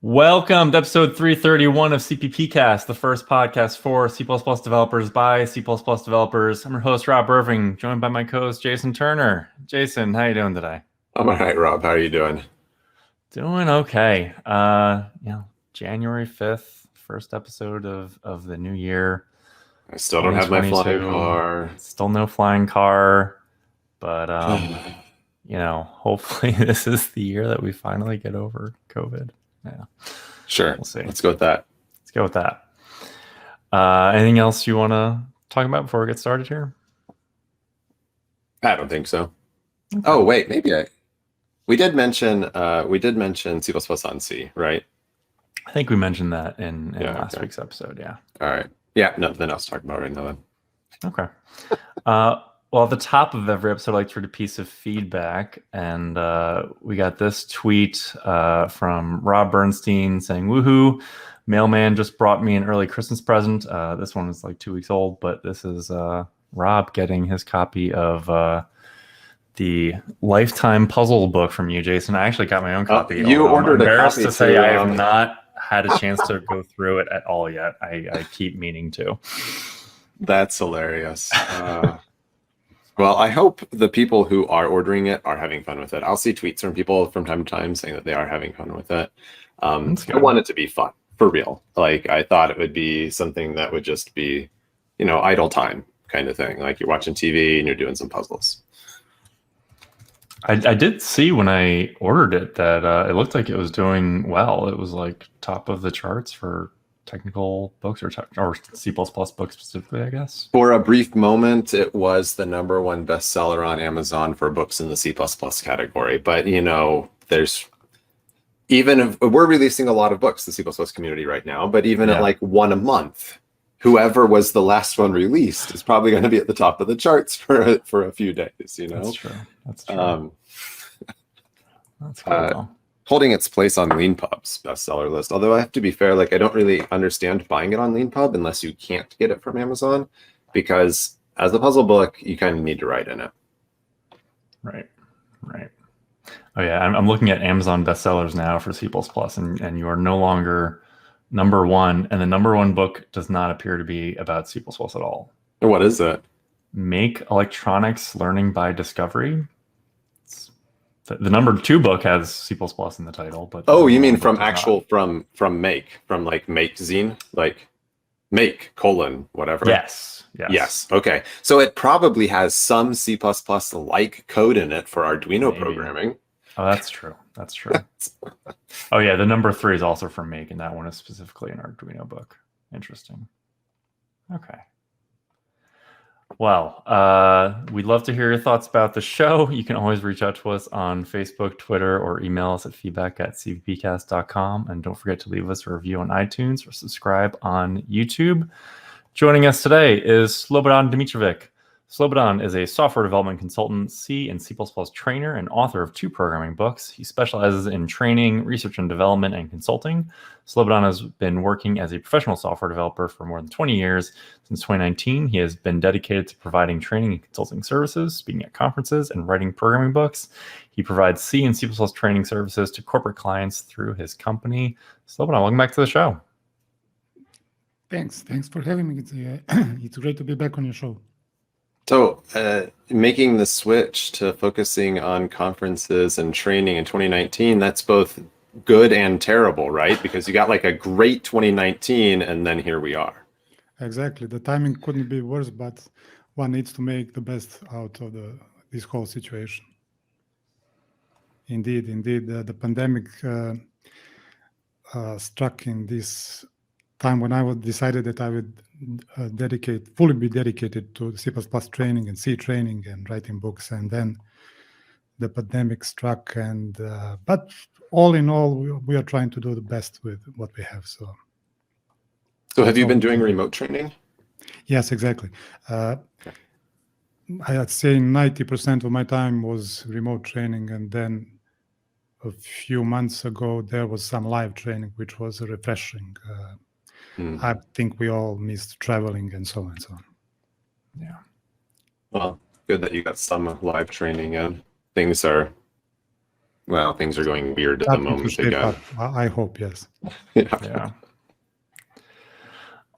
Welcome to episode 331 of CppCast, the first podcast for C++ developers by C++ developers. I'm your host, Rob Irving, joined by my co-host, Jason Turner. Jason, how you doing today? I'm all right, Rob. How are you doing? Doing okay. January 5th, first episode of the new year. I still don't have my flying car. Still no flying car, but hopefully this is the year that we finally get over COVID. Yeah. Sure. We'll see. Let's go with that. Anything else you want to talk about before we get started here? I don't think so. Okay. Oh, wait, maybe we did mention C++ on C, right? I think we mentioned that in last week's episode. Yeah. All right. Yeah. Nothing else to talk about right now then. Okay. Well, at the top of every episode, I like to read a piece of feedback, and we got this tweet from Rob Bernstein saying, "Woohoo! Mailman just brought me an early Christmas present." This one is like 2 weeks old, but this is Rob getting his copy of the Lifetime Puzzle book from you, Jason. I actually got my own copy. You ordered a copy. To say I have not had a chance to go through it at all yet. I keep meaning to. That's hilarious. Well, I hope the people who are ordering it are having fun with it. I'll see tweets from people from time to time saying that they are having fun with it. I want it to be fun, for real. Like, I thought it would be something that would just be, idle time kind of thing. Like, you're watching TV and you're doing some puzzles. I did see when I ordered it that it looked like it was doing well. It was like top of the charts for technical books or C++ books specifically, I guess. For a brief moment, it was the #1 bestseller on Amazon for books in the C++ category. But, there's even if we're releasing a lot of books, the C++ community right now, but even at like one a month, whoever was the last one released is probably going to be at the top of the charts for a few days, That's true. That's cool. Holding its place on LeanPub's bestseller list. Although I have to be fair, I don't really understand buying it on LeanPub unless you can't get it from Amazon, because as a puzzle book, you kind of need to write in it. Right. Oh yeah, I'm looking at Amazon bestsellers now for C++, and you are no longer #1, and the #1 book does not appear to be about C++ at all. What is it? Make Electronics Learning by Discovery. The #2 book has C++ in the title, but you mean from Make zine, like Make : whatever. Yes. Okay, so it probably has some C++ like code in it for Arduino programming. Oh, that's true. Oh yeah, the #3 is also from Make, and that one is specifically an Arduino book. Interesting. Okay. Well, we'd love to hear your thoughts about the show. You can always reach out to us on Facebook, Twitter, or email us at feedback@cppcast.com. And don't forget to leave us a review on iTunes or subscribe on YouTube. Joining us today is Slobodan Dmitrovic. Slobodan is a software development consultant, C and C++ trainer, and author of 2 programming books. He specializes in training, research and development, and consulting. Slobodan has been working as a professional software developer for more than 20 years. Since 2019, he has been dedicated to providing training and consulting services, speaking at conferences, and writing programming books. He provides C and C++ training services to corporate clients through his company. Slobodan, welcome back to the show. Thanks for having me. It's great to be back on your show. So making the switch to focusing on conferences and training in 2019, that's both good and terrible, right? Because you got like a great 2019 and then here we are. Exactly. The timing couldn't be worse, but one needs to make the best out of this whole situation. Indeed. The pandemic struck in this time when I decided that I would fully be dedicated to C++ training and C training and writing books, and then the pandemic struck. And but all in all, we are trying to do the best with what we have. So have you been doing remote training? Yes, exactly. I'd say 90% of my time was remote training, and then a few months ago there was some live training, which was refreshing. I think we all missed traveling and so on and so on. Yeah. Well, good that you got some live training and things are Well, things are going weird at the starting to moment shape again. up. I hope, yes. Yeah.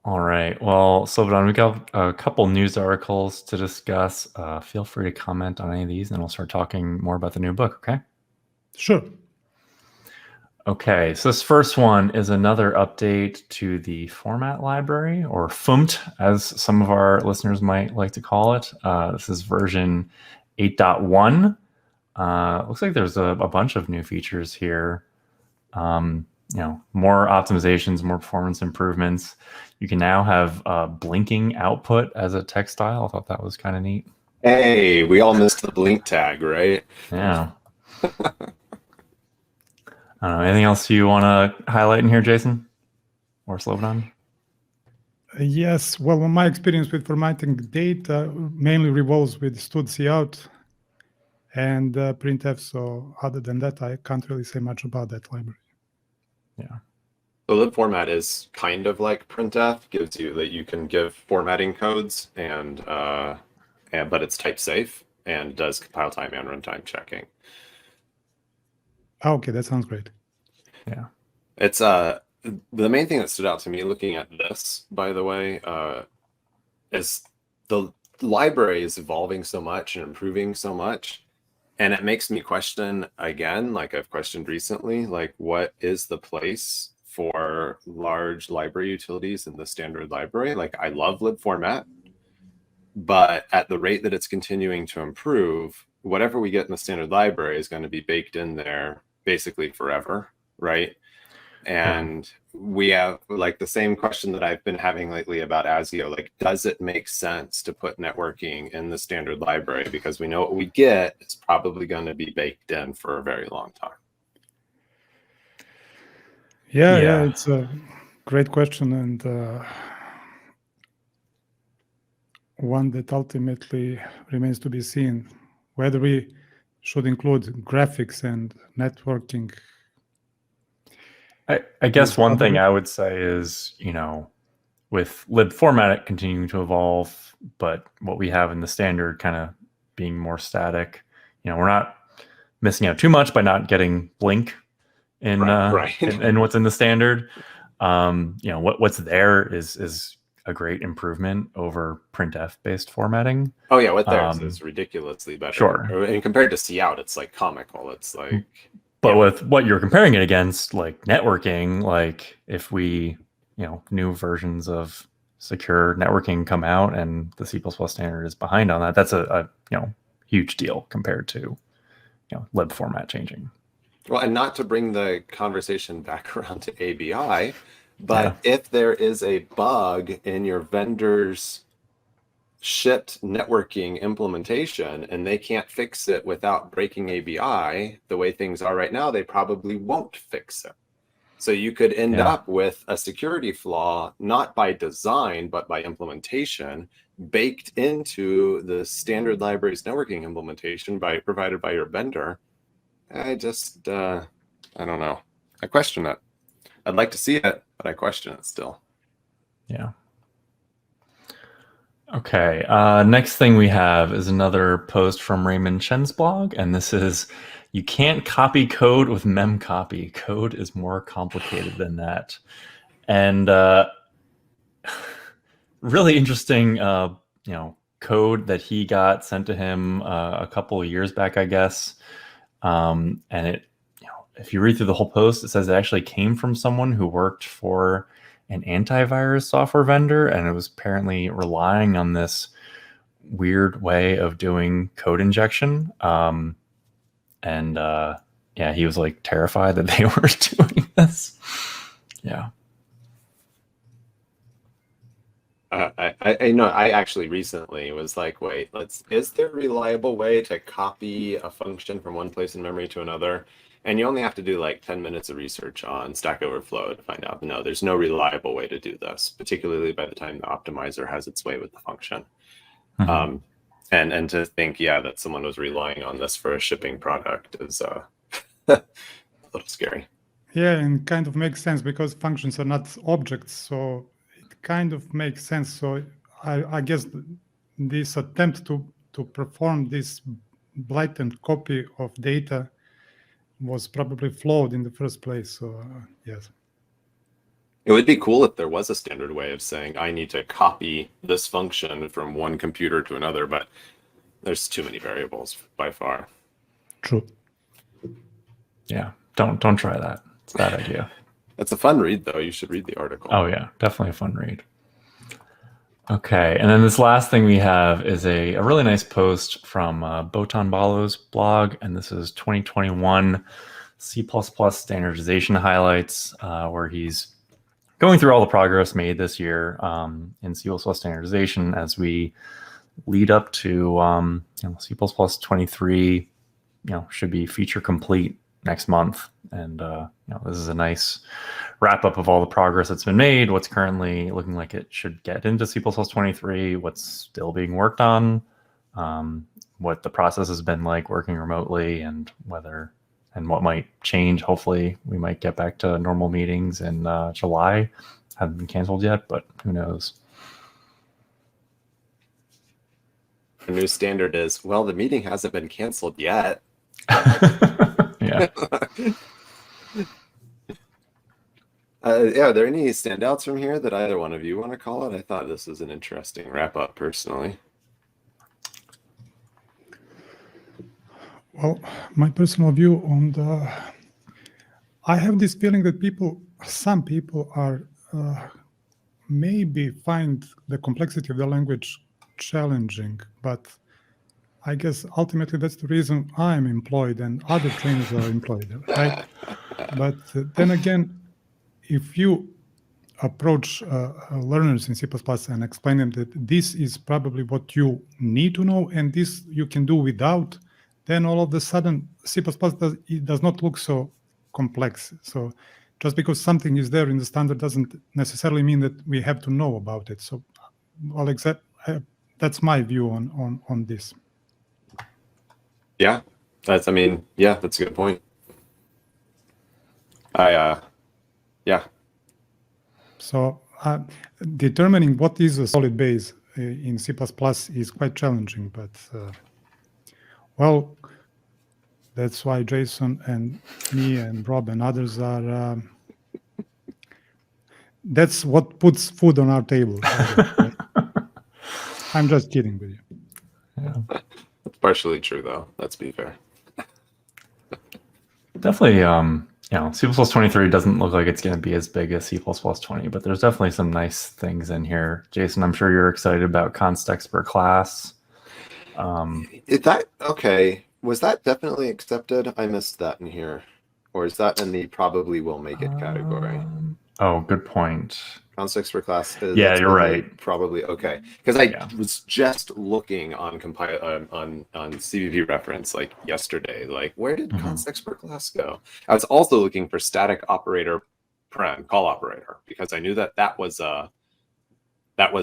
All right. Well, Slobodan, we got a couple news articles to discuss. Feel free to comment on any of these, and we'll start talking more about the new book, okay? Sure. Okay, so this first one is another update to the format library, or FUMT, as some of our listeners might like to call it. This is version 8.1. Looks like there's a bunch of new features here. More optimizations, more performance improvements. You can now have blinking output as a text style. I thought that was kind of neat. Hey, we all missed the blink tag, right? Yeah. I don't know. Anything else you want to highlight in here, Jason? Or Slobodan? Yes. Well, my experience with formatting data mainly revolves with std.cout and printf. So other than that, I can't really say much about that library. Yeah. The lib format is kind of like printf, gives you that you can give formatting codes but it's type safe and does compile time and runtime checking. Okay, that sounds great. Yeah. It's the main thing that stood out to me looking at this, by the way, is the library is evolving so much and improving so much. And it makes me question again, like I've questioned recently, like what is the place for large library utilities in the standard library? Like I love lib format, but at the rate that it's continuing to improve, whatever we get in the standard library is going to be baked in there basically forever, right? And we have like the same question that I've been having lately about ASIO, like, does it make sense to put networking in the standard library? Because we know what we get is probably going to be baked in for a very long time. Yeah, it's a great question, and one that ultimately remains to be seen, whether we should include graphics and networking. I guess one thing I would say is, with lib format continuing to evolve, but what we have in the standard kind of being more static, we're not missing out too much by not getting blink in in what's in the standard. What's there is a great improvement over printf based formatting. Oh yeah, what there is ridiculously better. Sure. And compared to cout, it's like comical. It's like, but with what you're comparing it against, like networking, like if we, new versions of secure networking come out and the C++ standard is behind on that, that's a huge deal compared to, lib format changing. Well, and not to bring the conversation back around to ABI, but if there is a bug in your vendor's shipped networking implementation and they can't fix it without breaking ABI, the way things are right now, they probably won't fix it. So you could end up with a security flaw, not by design, but by implementation, baked into the standard library's networking implementation provided by your vendor. I just, I don't know. I question it. I'd like to see it, but I question it still. Yeah. Okay. Next thing we have is another post from Raymond Chen's blog, and this is, you can't copy code with memcopy. Code is more complicated than that. And really interesting, code that he got sent to him a couple of years back, I guess. And it, if you read through the whole post, it says it actually came from someone who worked for an antivirus software vendor, and it was apparently relying on this weird way of doing code injection. He was like terrified that they were doing this. Yeah. I know. I actually recently was like, wait, is there a reliable way to copy a function from one place in memory to another? And you only have to do like 10 minutes of research on Stack Overflow to find out, no, there's no reliable way to do this, particularly by the time the optimizer has its way with the function. Mm-hmm. And to think, that someone was relying on this for a shipping product is a little scary. Yeah, and kind of makes sense because functions are not objects, so it kind of makes sense. So I guess this attempt to perform this blatant copy of data was probably flawed in the first place. So yes. It would be cool if there was a standard way of saying, I need to copy this function from one computer to another, but there's too many variables by far. True. Yeah, don't try that. It's a bad idea. It's a fun read, though. You should read the article. Oh, yeah, definitely a fun read. Okay, and then this last thing we have is a really nice post from Botan Balo's blog, and this is 2021 C++ standardization highlights, where he's going through all the progress made this year in C++ standardization as we lead up to C++ 23. Should be feature complete next month, and this is a nice wrap up of all the progress that's been made. What's currently looking like it should get into C++ 23. What's still being worked on. What the process has been like working remotely, and what might change. Hopefully we might get back to normal meetings in July. Haven't been canceled yet, but who knows? The new standard is, well, the meeting hasn't been canceled yet. Yeah. Are there any standouts from here that either one of you want to call it? I thought this was an interesting wrap up personally. Well, my personal view on I have this feeling that some people are maybe find the complexity of the language challenging, but I guess ultimately that's the reason I'm employed and other trainers are employed, right? But then again, if you approach learners in C++ and explain them that this is probably what you need to know and this you can do without, then all of a sudden C++ does not look so complex. So just because something is there in the standard doesn't necessarily mean that we have to know about it. So that's my view on this. Yeah, that's a good point. Yeah. So determining what is a solid base in C++ is quite challenging, but well, that's why Jason and me and Rob and others are. That's what puts food on our table. Right? I'm just kidding with you. Yeah. That's partially true, though. Let's be fair. Definitely, C++ 23 doesn't look like it's going to be as big as C++ 20, but there's definitely some nice things in here. Jason, I'm sure you're excited about const per class. Is that okay? Was that definitely accepted? I missed that in here. Or is that in the probably will make it category? Oh, good point. Const per class. Yeah, you're right. Probably okay. Because I was just looking on CVP reference like yesterday. Like, where did const per class go? I was also looking for static operator paren call operator because I knew that was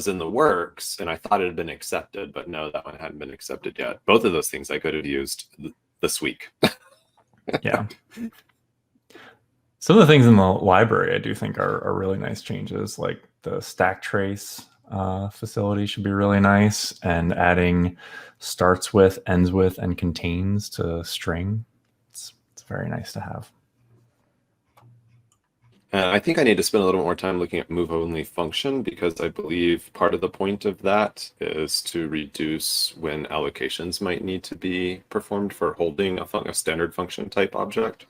in the works, and I thought it had been accepted, but no, that one hadn't been accepted yet. Both of those things I could have used this week. Yeah. Some of the things in the library I do think are really nice changes, like the stack trace facility should be really nice, and adding starts with, ends with, and contains to string. It's very nice to have. I think I need to spend a little more time looking at move only function, because I believe part of the point of that is to reduce when allocations might need to be performed for holding a standard function type object.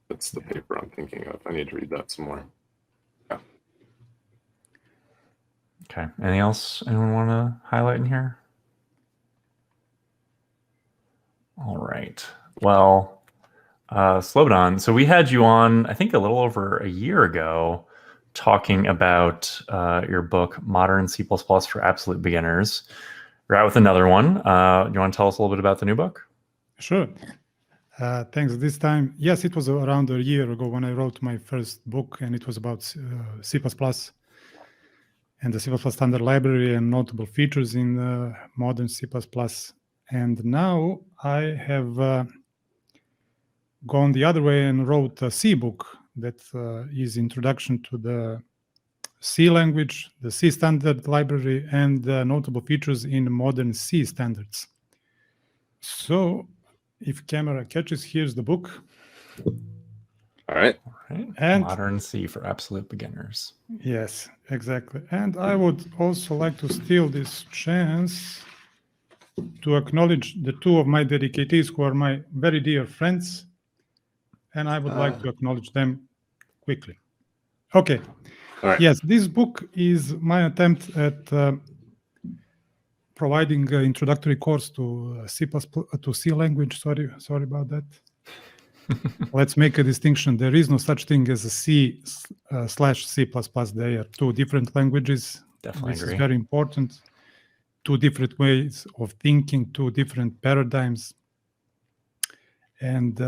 That's the paper I'm thinking of. I need to read that some more. Yeah. Okay. Anything else anyone want to highlight in here? All right. Well, Slobodan, so we had you on, I think, a little over a year ago talking about your book, Modern C++ for Absolute Beginners. You're out with another one. You want to tell us a little bit about the new book? Sure. Thanks. This time, yes, it was around a year ago when I wrote my first book, and it was about C++ and the C++ standard library and notable features in modern C++. And now I have gone the other way and wrote a C book that is introduction to the C language, the C standard library, and notable features in modern C standards. So if camera catches, here's the book. All right. And Modern C for absolute beginners. Yes, exactly. And I would also like to steal this chance to acknowledge the two of my dedicatees who are my very dear friends. And I would like to acknowledge them quickly. Okay. All right. Yes, this book is my attempt at providing an introductory course to C language. Sorry about that. Let's make a distinction. There is no such thing as a C/C++. They are two different languages. Definitely This agree. is very important. Two different ways of thinking, two different paradigms. And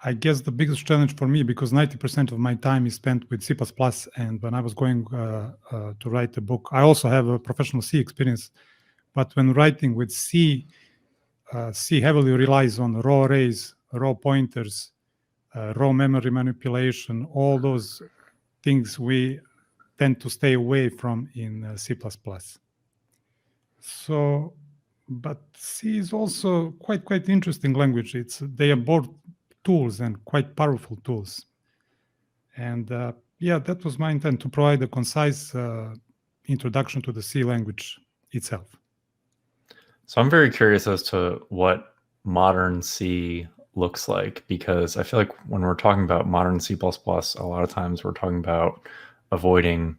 I guess the biggest challenge for me, because 90% of my time is spent with C++, and when I was going to write a book, I also have a professional C experience. But when writing with C, C heavily relies on raw arrays, raw pointers, raw memory manipulation, all those things we tend to stay away from in C++. So, but C is also quite interesting language. They are both tools and quite powerful tools. And yeah, that was my intent, to provide a concise introduction to the C language itself. So I'm very curious as to what modern C looks like, because I feel like when we're talking about modern C++, a lot of times we're talking about avoiding,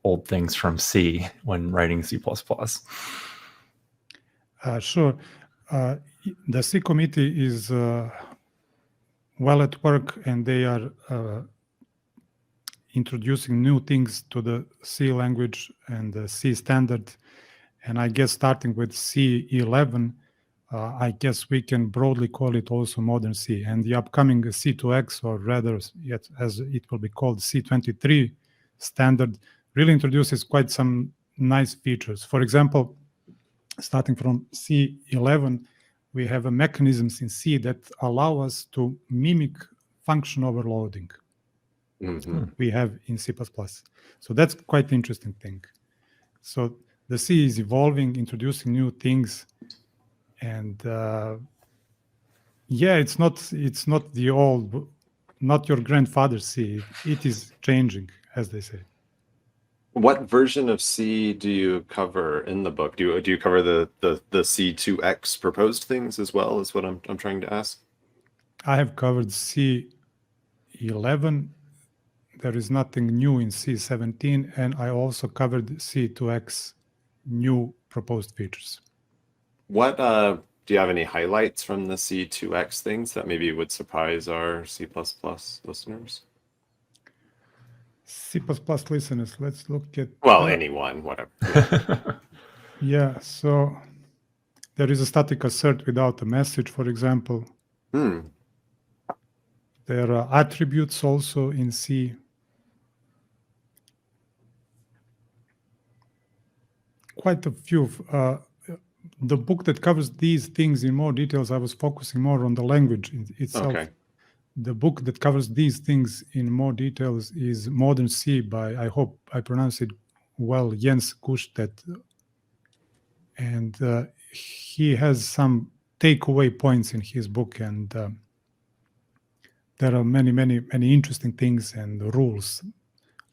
old things from C when writing C++. Sure. The C committee is well at work, and they are introducing new things to the C language and the C standard. And I guess starting with C11, I guess we can broadly call it also modern C. And the upcoming C2X, or rather yet as it will be called, C23 standard, really introduces quite some nice features. For example, starting from C11, we have mechanisms in C that allow us to mimic function overloading. We have in C++. So that's quite interesting thing. So the C is evolving, introducing new things, and yeah, it's not the old, not your grandfather's C. It is changing, as they say. What version of C do you cover in the book? Do you cover the C2X proposed things as well, is what I'm trying to ask? I have covered C11. There is nothing new in C17, and I also covered C2X new proposed features. What do you have any highlights from the C2X things that maybe would surprise our C++ listeners? C++ listeners, let's look at... Well, anyone, whatever. Yeah, so there is a static assert without a message, for example. There are attributes also in C. Quite a few. The book that covers these things in more details, I was focusing more on the language itself. Okay. The book that covers these things in more details is Modern C by, I hope I pronounce it well, Jens Kustedt. And he has some takeaway points in his book, and there are many interesting things and rules.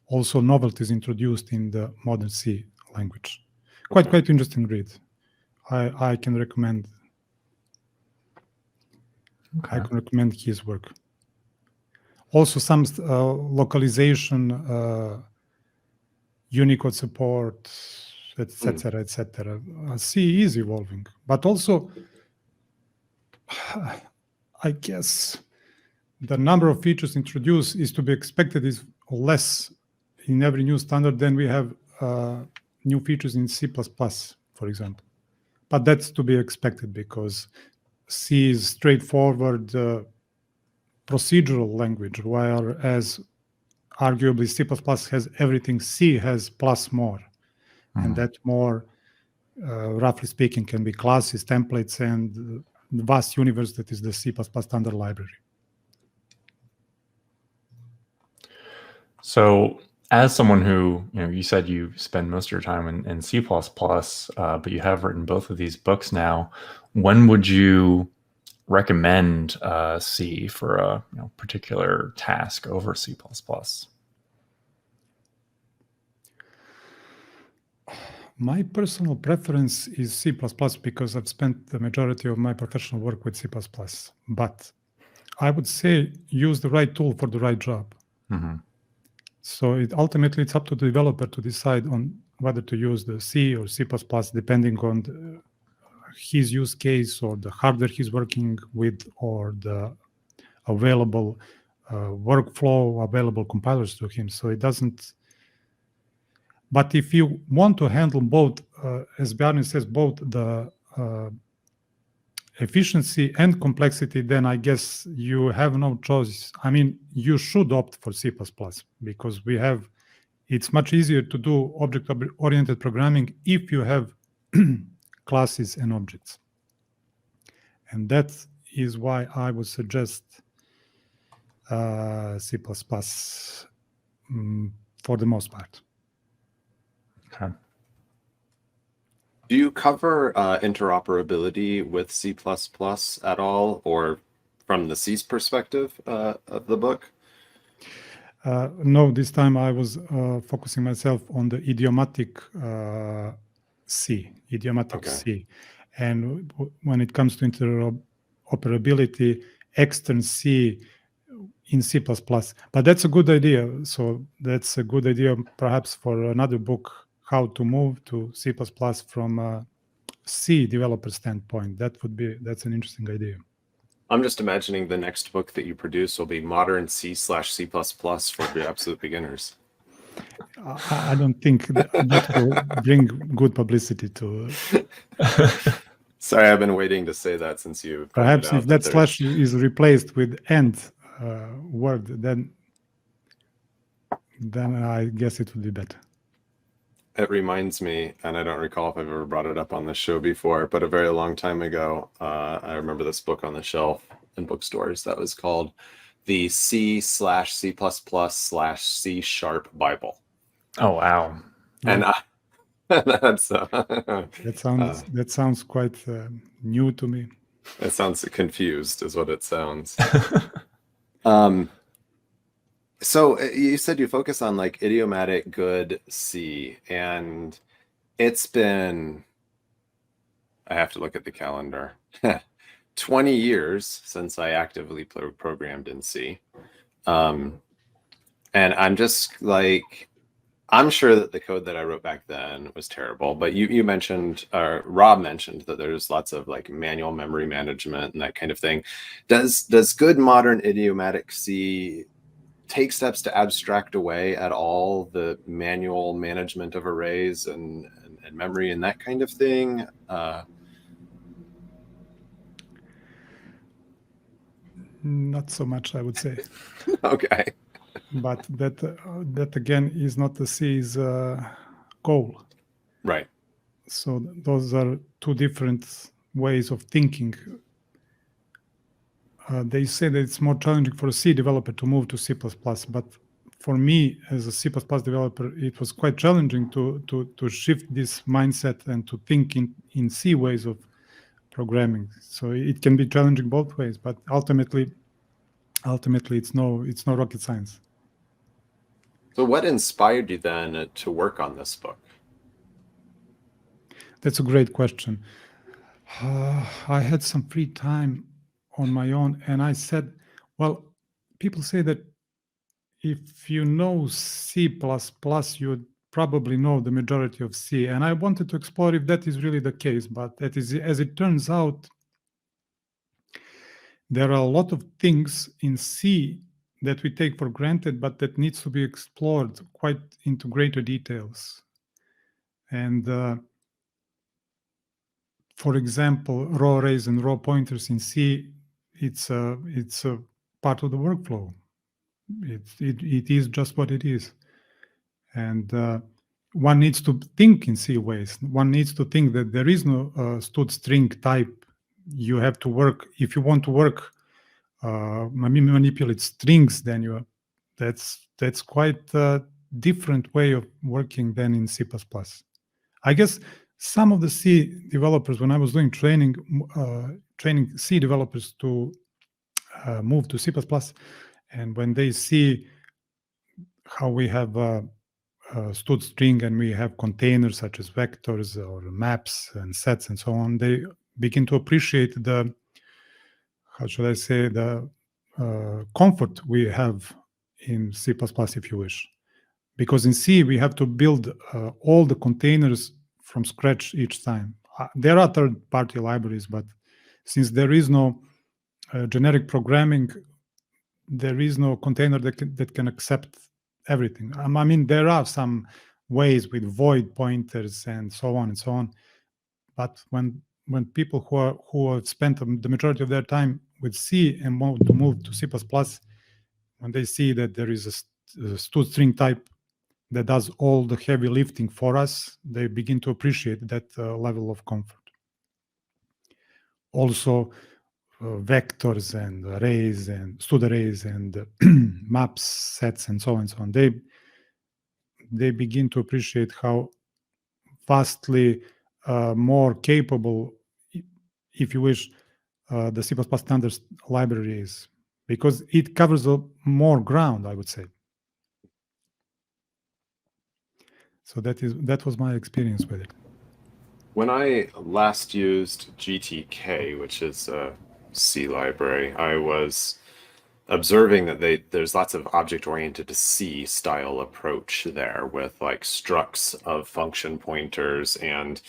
Also novelties introduced in the Modern C language. Quite interesting read. I can recommend. Okay. I can recommend his work. Also, some localization, Unicode support, etc., etc. C is evolving, but also, I guess, the number of features introduced is to be expected is less in every new standard than we have new features in C++, for example. But that's to be expected because C is straightforward procedural language, whereas arguably C++ has everything C has plus more. And that more, roughly speaking, can be classes, templates, and the vast universe that is the C++ standard library. So as someone who, you said you spend most of your time in C++, but you have written both of these books now. When would you recommend C for a particular task over C++? My personal preference is C++ because I've spent the majority of my professional work with C++. But I would say use the right tool for the right job. Mm-hmm. So ultimately, it's up to the developer to decide on whether to use the C or C++, depending on his use case or the hardware he's working with or the available workflow, available compilers to him. So it doesn't. But if you want to handle both, as Bjarne says, both the efficiency and complexity, then I guess you have no choice. I mean, you should opt for C++ because it's much easier to do object-oriented programming if you have classes and objects. And that is why I would suggest C++ for the most part. Okay. Do you cover interoperability with C++ at all, or from the C's perspective of the book? No, this time I was focusing myself on the idiomatic C, C. And when it comes to interoperability, extern C in C++. But that's a good idea. So that's a good idea perhaps for another book, how to move to C++ from a C developer standpoint. That's an interesting idea. I'm just imagining the next book that you produce will be Modern C/C++ for the absolute beginners. I don't think that will bring good publicity to. Sorry, I've been waiting to say that since you. Perhaps if that slash is replaced with end word, then I guess it would be better. It reminds me, and I don't recall if I've ever brought it up on this show before, but a very long time ago, I remember this book on the shelf in bookstores that was called the C/C+/C# Bible. Oh, wow. And that sounds quite new to me. It sounds confused is what it sounds. So you said you focus on like idiomatic good C, and it's been, I have to look at the calendar, 20 years since I actively programmed in C. And I'm just like, I'm sure that the code that I wrote back then was terrible, but you mentioned, Rob mentioned that there's lots of like manual memory management and that kind of thing. Does good modern idiomatic C take steps to abstract away at all the manual management of arrays and memory and that kind of thing? Not so much, I would say. Okay. But that again is not the C's goal. Right. So those are two different ways of thinking. They say that it's more challenging for a C developer to move to C++, but for me as a C++ developer, it was quite challenging to shift this mindset and to think in C ways of programming. So it can be challenging both ways, but ultimately it's no rocket science. So what inspired you then to work on this book? That's a great question. I had some free time on my own, and I said, well, people say that if you know C++, you would probably know the majority of C. And I wanted to explore if that is really the case, but that is, as it turns out, there are a lot of things in C that we take for granted, but that needs to be explored quite into greater details. And for example, raw arrays and raw pointers in C, it's a part of the workflow. It is just what it is. And one needs to think in C ways. One needs to think that there is no stood string type. You have to work, if you want to work, manipulate strings, then that's quite different way of working than in C++. I guess some of the C developers, when I was doing training C developers to move to C++, and when they see how we have stood string and we have containers such as vectors or maps and sets and so on, they begin to appreciate the, how should I say, the comfort we have in C++, if you wish. Because in C, we have to build all the containers from scratch each time. There are third-party libraries, but since there is no generic programming, there is no container that can accept everything. I mean, there are some ways with void pointers and so on and so on. But when people who have spent the majority of their time with C and want to move to C++, when they see that there is a stood string type that does all the heavy lifting for us, they begin to appreciate that level of comfort. Also, vectors and arrays and stood arrays and maps, sets, and so on and so on. They begin to appreciate how vastly more capable, if you wish, the C++ standards library is, because it covers more ground, I would say. So that was my experience with it. When I last used GTK, which is a C library, I was observing that there's lots of object-oriented C style approach there with like structs of function pointers, and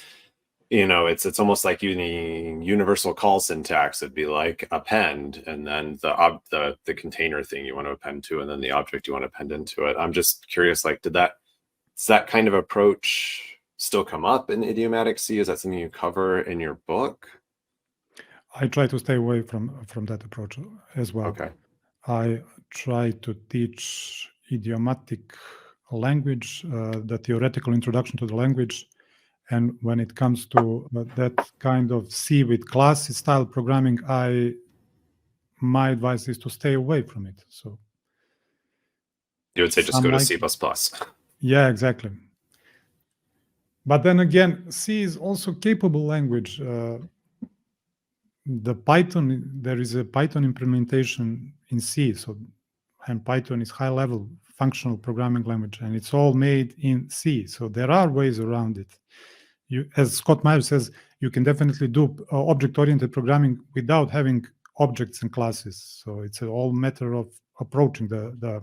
it's almost like using universal call syntax. It'd be like append, and then the container thing you want to append to, and then the object you want to append into it. I'm just curious, like, does that kind of approach still come up in idiomatic C? Is that something you cover in your book? I try to stay away from that approach as well. Okay. I try to teach idiomatic language, the theoretical introduction to the language. And when it comes to that kind of C with class style programming, my advice is to stay away from it. So you would say just go to C++. Yeah, exactly. But then again, C is also capable language. There is a Python implementation in C. And Python is high-level functional programming language, and it's all made in C. So there are ways around it. As Scott Myers says, you can definitely do object-oriented programming without having objects and classes. So it's all matter of approaching the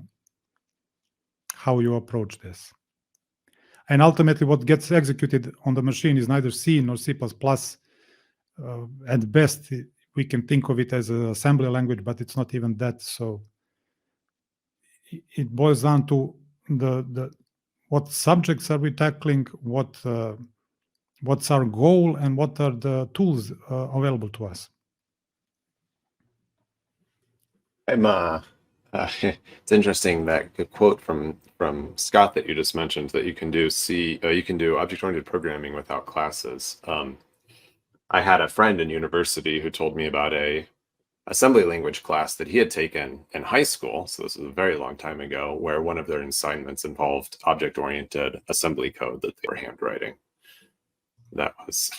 how you approach this. And ultimately, what gets executed on the machine is neither C nor C++. At best, we can think of it as an assembly language, but it's not even that. So it boils down to what subjects are we tackling, what's our goal, and what are the tools available to us. It's interesting that quote from Scott that you just mentioned, that you can do object-oriented programming without classes. I had a friend in university who told me about a assembly language class that he had taken in high school. So this was a very long time ago, where one of their assignments involved object-oriented assembly code that they were handwriting. That was,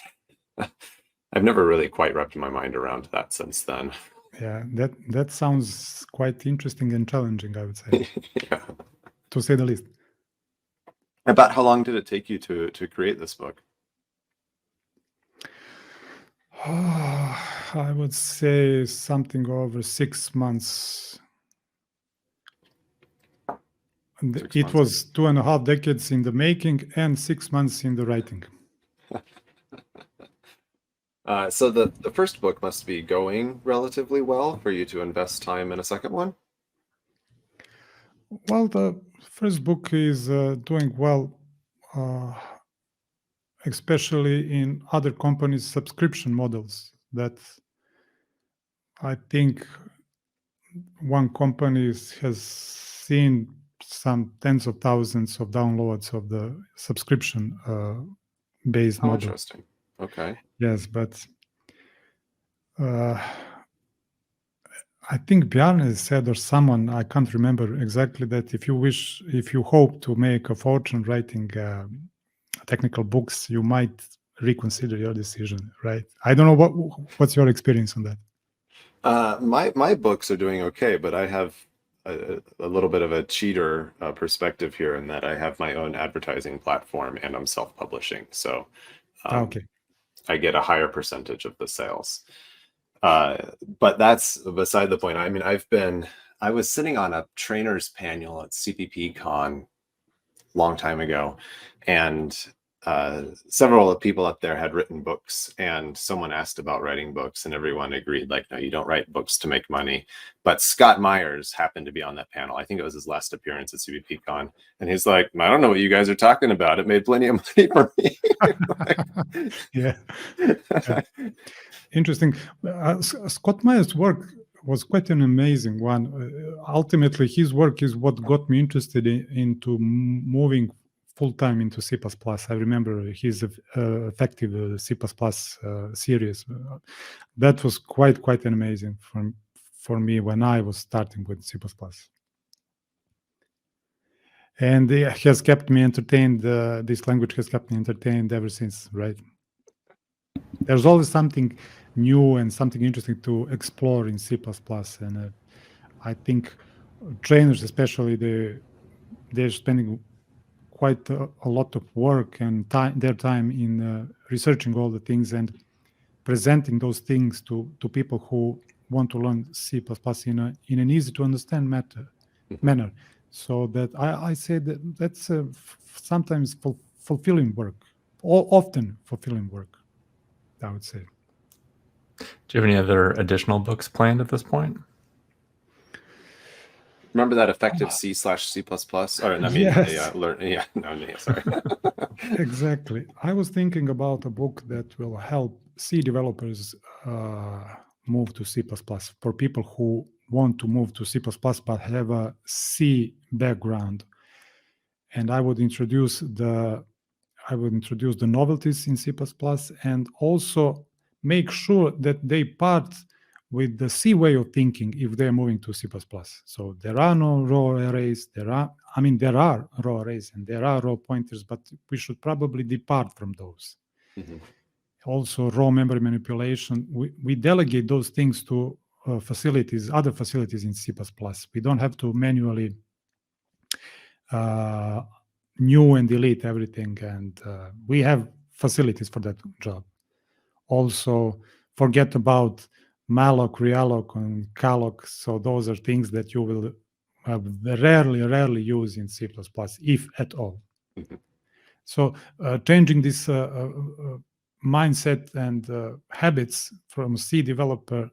I've never really quite wrapped my mind around that since then. Yeah, that sounds quite interesting and challenging, I would say. Yeah. To say the least. About how long did it take you to create this book? I would say something over 6 months. It was 2.5 decades in the making and 6 months in the writing. So the first book must be going relatively well for you to invest time in a second one? Well, the first book is doing well, especially in other companies' subscription models that I think one company has seen some tens of thousands of downloads of the subscription based model. Interesting. Okay. Yes, but I think Bjarne said, or someone, I can't remember exactly, that if you hope to make a fortune writing technical books, you might reconsider your decision, right? I don't know what's your experience on that. My books are doing okay, but I have a little bit of a cheater perspective here in that I have my own advertising platform and I'm self-publishing. So Okay. I get a higher percentage of the sales. But that's beside the point. I mean, I was sitting on a trainer's panel at CppCon long time ago, and several of the people up there had written books, and someone asked about writing books, and everyone agreed, like, no, you don't write books to make money. But Scott Myers happened to be on that panel. I think it was his last appearance at CppCon, and he's like, I don't know what you guys are talking about. It made plenty of money for me. Yeah. Interesting. Scott Myers' work was quite an amazing one. Ultimately, his work is what got me interested into moving full-time into C++. I remember his effective C++ series. That was quite an amazing for me when I was starting with C++. And it has kept me entertained. This language has kept me entertained ever since, right? There's always something new and something interesting to explore in C++. And I think trainers, especially, they're spending quite a lot of work and their time in researching all the things and presenting those things to people who want to learn C++ in an easy to understand manner. So that I say that that's sometimes fulfilling work, often fulfilling work, I would say. Do you have any other additional books planned at this point? Remember that effective C/C++? Or I mean, yes. Sorry. Exactly. I was thinking about a book that will help C developers move to C++, for people who want to move to C++ but have a C background. And I would introduce the novelties in C++ and also make sure that they part with the C way of thinking if they're moving to C++. So there are no raw arrays. There are raw arrays and there are raw pointers, but we should probably depart from those. Mm-hmm. Also, raw memory manipulation. We delegate those things to other facilities in C++. We don't have to manually new and delete everything, and we have facilities for that job. Also, forget about malloc, realloc, and calloc. So those are things that you will rarely use in C++, if at all. Mm-hmm. So changing this mindset and habits from a C developer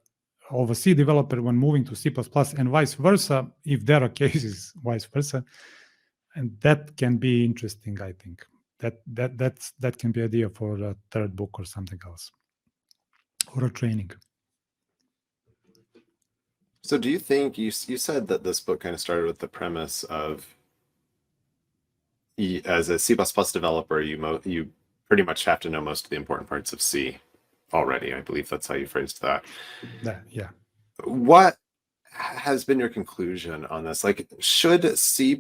when moving to C++ and vice versa, if there are cases vice versa, and that can be interesting. I think that can be an idea for a third book or something else, or a training. So do you think, you said that this book kind of started with the premise of, as a C++ developer, you pretty much have to know most of the important parts of C already. I believe that's how you phrased that. Yeah. What has been your conclusion on this? Like, should C++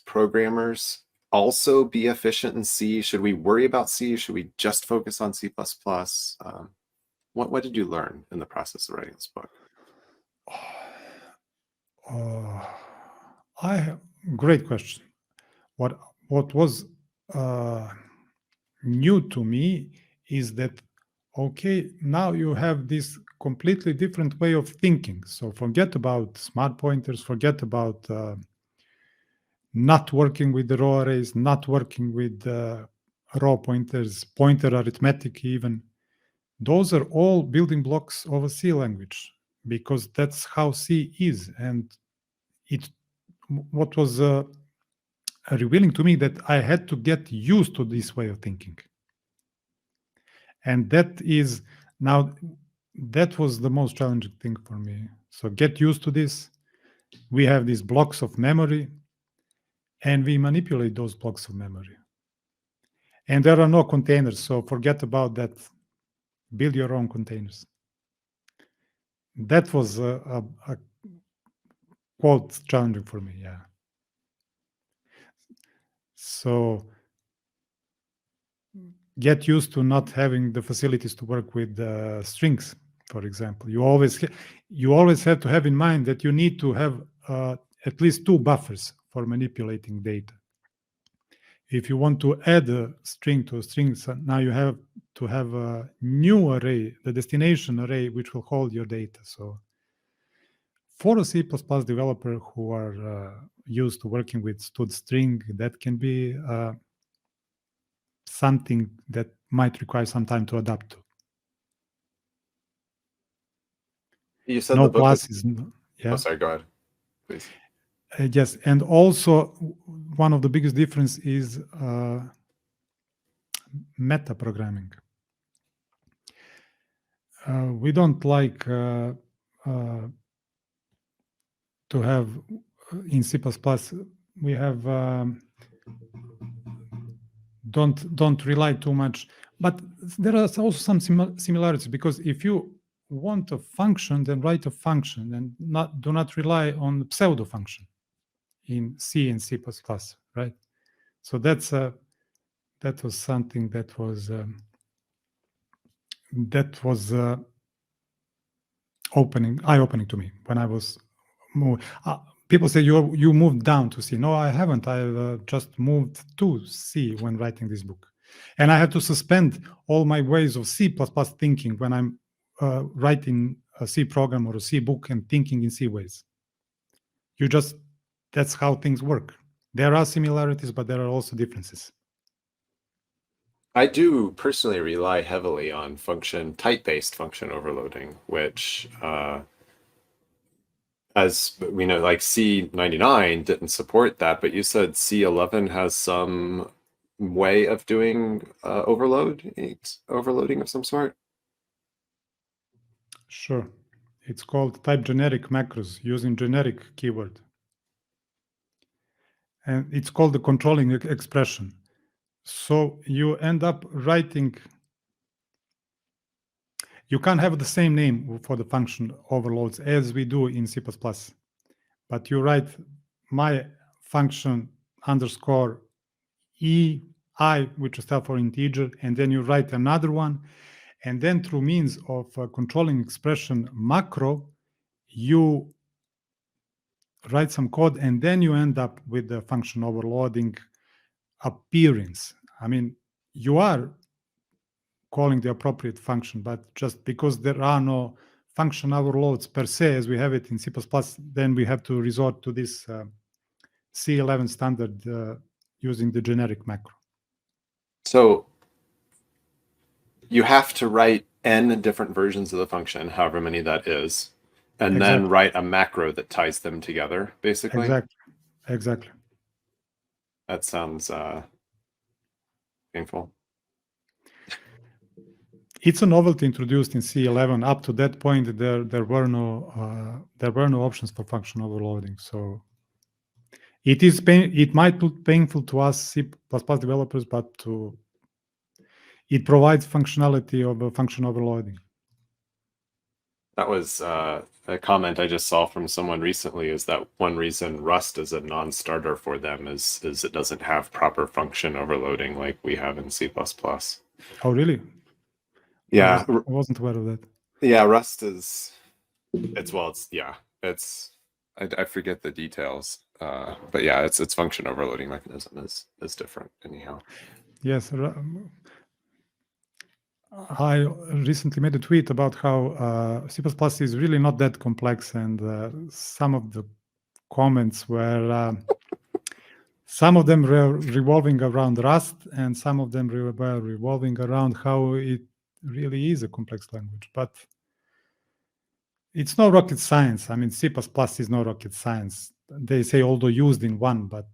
programmers also be efficient in C? Should we worry about C? Should we just focus on C++? What did you learn in the process of writing this book? Great question. What was new to me is that, okay, now you have this completely different way of thinking. So forget about smart pointers, forget about not working with the raw arrays, not working with raw pointers, pointer arithmetic even. Those are all building blocks of a C language, because that's how C is. And what was revealing to me that I had to get used to this way of thinking. And that was the most challenging thing for me. So get used to this. We have these blocks of memory, and we manipulate those blocks of memory. And there are no containers, so forget about that. Build your own containers. that was a quite challenging for me. Yeah. So get used to not having the facilities to work with strings, for example. You always have to have in mind that you need to have at least 2 buffers for manipulating data. If you want to add a string to a string, so now you have to have a new array, the destination array, which will hold your data. So for a C++ developer who are used to working with std string, that can be something that might require some time to adapt to. You said No the book was... classes. Yeah. Oh, sorry, go ahead, please. Yes, and also one of the biggest difference is meta programming. We don't like to have in C++. We have don't rely too much, but there are also some similarities, because if you want a function, then write a function and do not rely on pseudo function in C and C++, right? So that was something that was eye-opening to me when I was people say you moved down to C. No, I haven't. I've just moved to C when writing this book, and I had to suspend all my ways of C++ thinking when I'm writing a C program or a C book and thinking in C ways. That's how things work. There are similarities, but there are also differences. I do personally rely heavily on type-based function overloading, which, as we know, like C99 didn't support that, but you said C11 has some way of doing overloading of some sort? Sure. It's called type generic macros using generic keyword. And it's called the controlling expression. So you end up writing, you can't have the same name for the function overloads as we do in C++, but you write my function underscore EI, which is stands for integer, and then you write another one, and then through means of controlling expression macro, you write some code, and then you end up with the function overloading appearance. I mean, you are calling the appropriate function, but just because there are no function overloads per se as we have it in C++, then we have to resort to this C11 standard using the generic macro. So you have to write n different versions of the function, however many that is, and then write a macro that ties them together, basically? Exactly. That sounds painful. It's a novelty introduced in C11. Up to that point, there were no options for function overloading. So it might look painful to us C++ developers, but it provides functionality of function overloading. That was a comment I just saw from someone recently, is that one reason Rust is a non-starter for them is it doesn't have proper function overloading like we have in C++. Oh, really? Yeah. I wasn't aware of that. Yeah, Rust I forget the details. But yeah, its function overloading mechanism is different anyhow. Yes. I recently made a tweet about how C++ is really not that complex, and some of the comments were some of them were revolving around Rust, and some of them were revolving around how it really is a complex language. But it's no rocket science. I mean, C++ is no rocket science. They say although used in one, but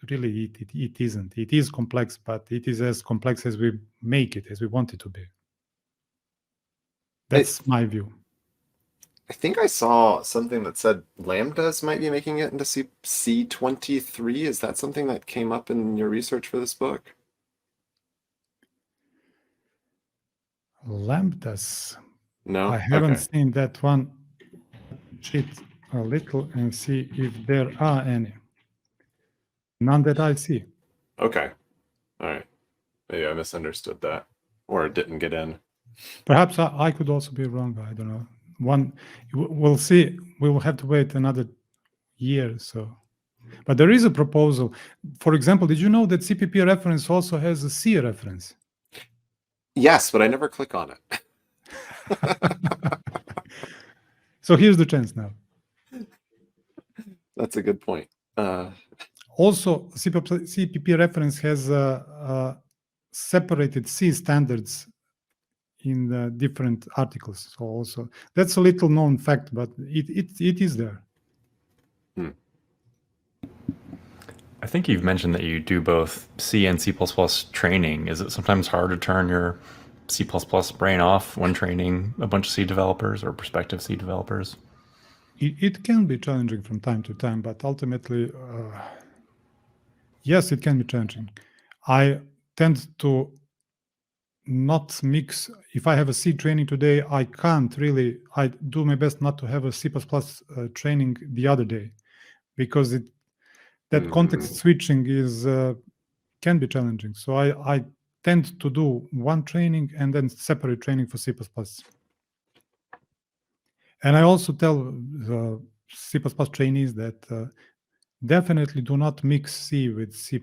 really it isn't. It is complex, but it is as complex as we make it, as we want it to be. That's my view. I think I saw something that said lambdas might be making it into C23. Is that something that came up in your research for this book? Lambdas. No? I haven't seen that one. cheat a little and see if there are any. None that I see. Okay. All right. Maybe I misunderstood that, or it didn't get in. Perhaps I could also be wrong. I don't know. We'll see. We will have to wait another year. So, but there is a proposal. For example, did you know that CPP reference also has a C reference? Yes, but I never click on it. So here's the chance now. That's a good point. Also, CPP reference has separated C standards in the different articles. So also that's a little known fact, but it is there. I think you've mentioned that you do both C and C++ training. Is it sometimes hard to turn your C++ brain off when training a bunch of C developers or prospective C developers? It can be challenging from time to time, but ultimately, yes, it can be challenging. I tend to not mix. If I have a C training today, I do my best not to have a C++ training the other day, because that context switching can be challenging. So I tend to do one training and then separate training for C++. And I also tell the C++ trainees that definitely do not mix C with C++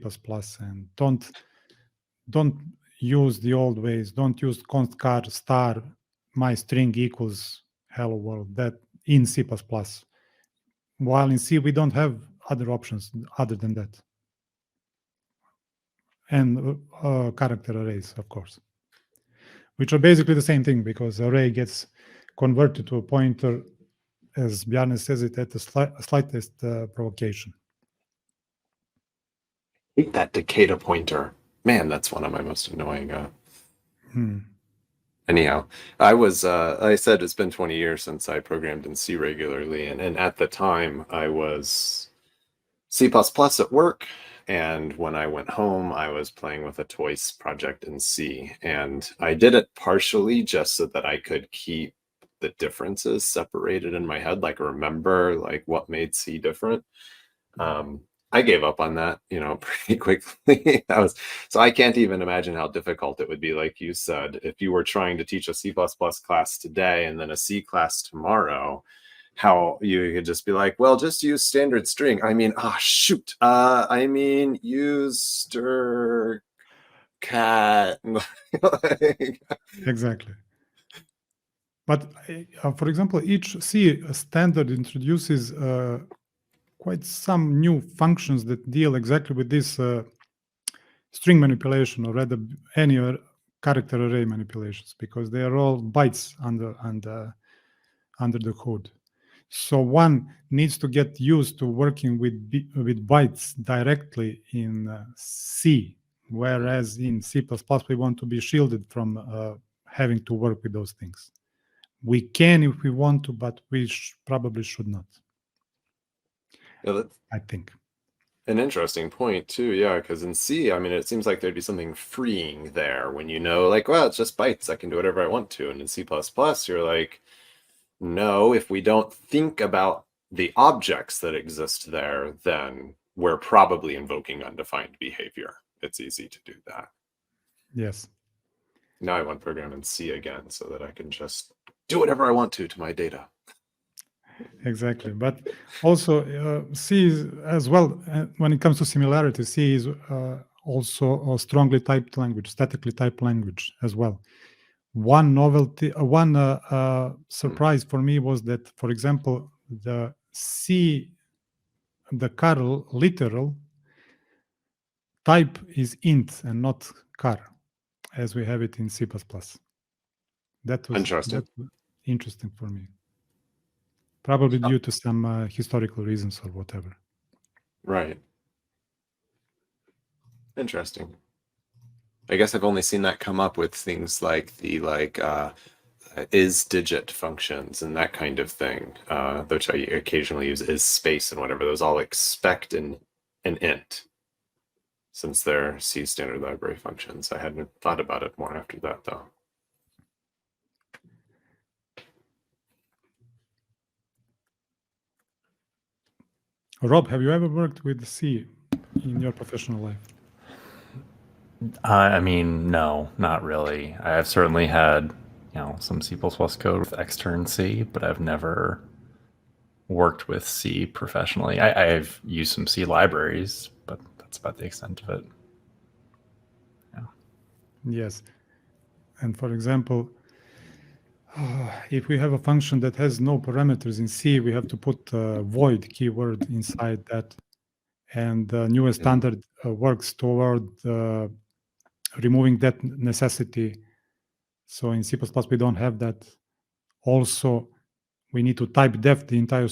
and don't use the old ways. Don't use const char star my string equals hello world, that in C++. While in C we don't have other options other than that. And character arrays, of course, which are basically the same thing, because array gets converted to a pointer, as Bjarne says it, at the slightest provocation. I hate that Decada pointer. Man, that's one of my most annoying. Anyhow, I said it's been 20 years since I programmed in C regularly. And at the time I was C++ at work. And when I went home, I was playing with a toys project in C. And I did it partially just so that I could keep the differences separated in my head, like remember like what made C different. I gave up on that, pretty quickly. So I can't even imagine how difficult it would be, like you said, if you were trying to teach a C++ class today and then a C class tomorrow, how you could just be like, well, just use standard string. Shoot. Use stir cat. Exactly. But for example, each C standard introduces quite some new functions that deal exactly with this string manipulation, or rather any character array manipulations, because they are all bytes under the hood. So one needs to get used to working with bytes directly in C, whereas in C++ we want to be shielded from having to work with those things. We can if we want to, but we probably should not. Yeah, I think. An interesting point too, yeah, because in C, it seems like there'd be something freeing there when like, well, it's just bytes, I can do whatever I want to. And in C++, you're like, no, if we don't think about the objects that exist there, then we're probably invoking undefined behavior. It's easy to do that. Yes. Now I want to program in C again so that I can just do whatever I want to my data. Exactly. But also C is, as well, when it comes to similarity, C is also a strongly typed language, statically typed language as well. One novelty, surprise for me was that, for example, the C, the char literal type is int and not char, as we have it in C++. That was interesting for me. Probably due to some historical reasons or whatever. Right. Interesting. I guess I've only seen that come up with things like the is digit functions and that kind of thing, which I occasionally use is space and whatever. Those all expect an int, since they're C standard library functions. I hadn't thought about it more after that, though. Rob, have you ever worked with C in your professional life? I mean, no, not really. I've certainly had, some C++ code with extern C, but I've never worked with C professionally. I've used some C libraries, but that's about the extent of it. Yes. And for example, if we have a function that has no parameters in C, we have to put a void keyword inside that. And the newest standard works toward removing that necessity. So in C++, we don't have that. Also, we need to type def the entire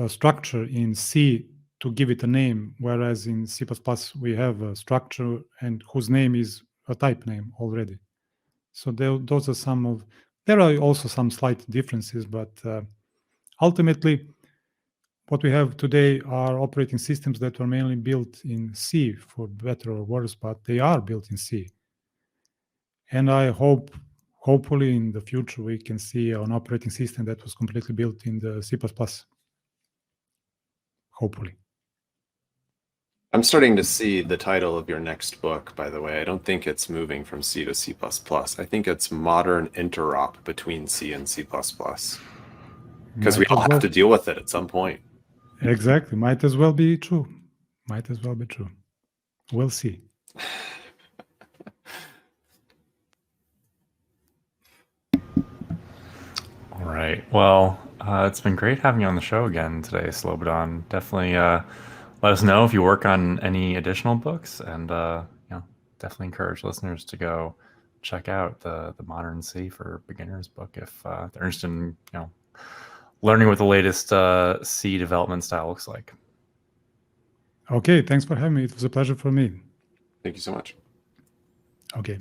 structure in C to give it a name, whereas in C++ we have a structure and whose name is a type name already. So those are some of. There are also some slight differences, but ultimately, what we have today are operating systems that were mainly built in C, for better or worse, but they are built in C. And I hopefully in the future we can see an operating system that was completely built in the C++. Hopefully. I'm starting to see the title of your next book, by the way. I don't think it's moving from C to C++. I think it's Modern Interop Between C and C++. Because we all have to deal with it at some point. Exactly. Might as well be true. Might as well be true. We'll see. All right. Well, it's been great having you on the show again today, Slobodan. Definitely let us know if you work on any additional books, and definitely encourage listeners to go check out the Modern C for Beginners book if they're interested in learning what the latest C development style looks like. Okay, thanks for having me. It was a pleasure for me. Thank you so much. Okay.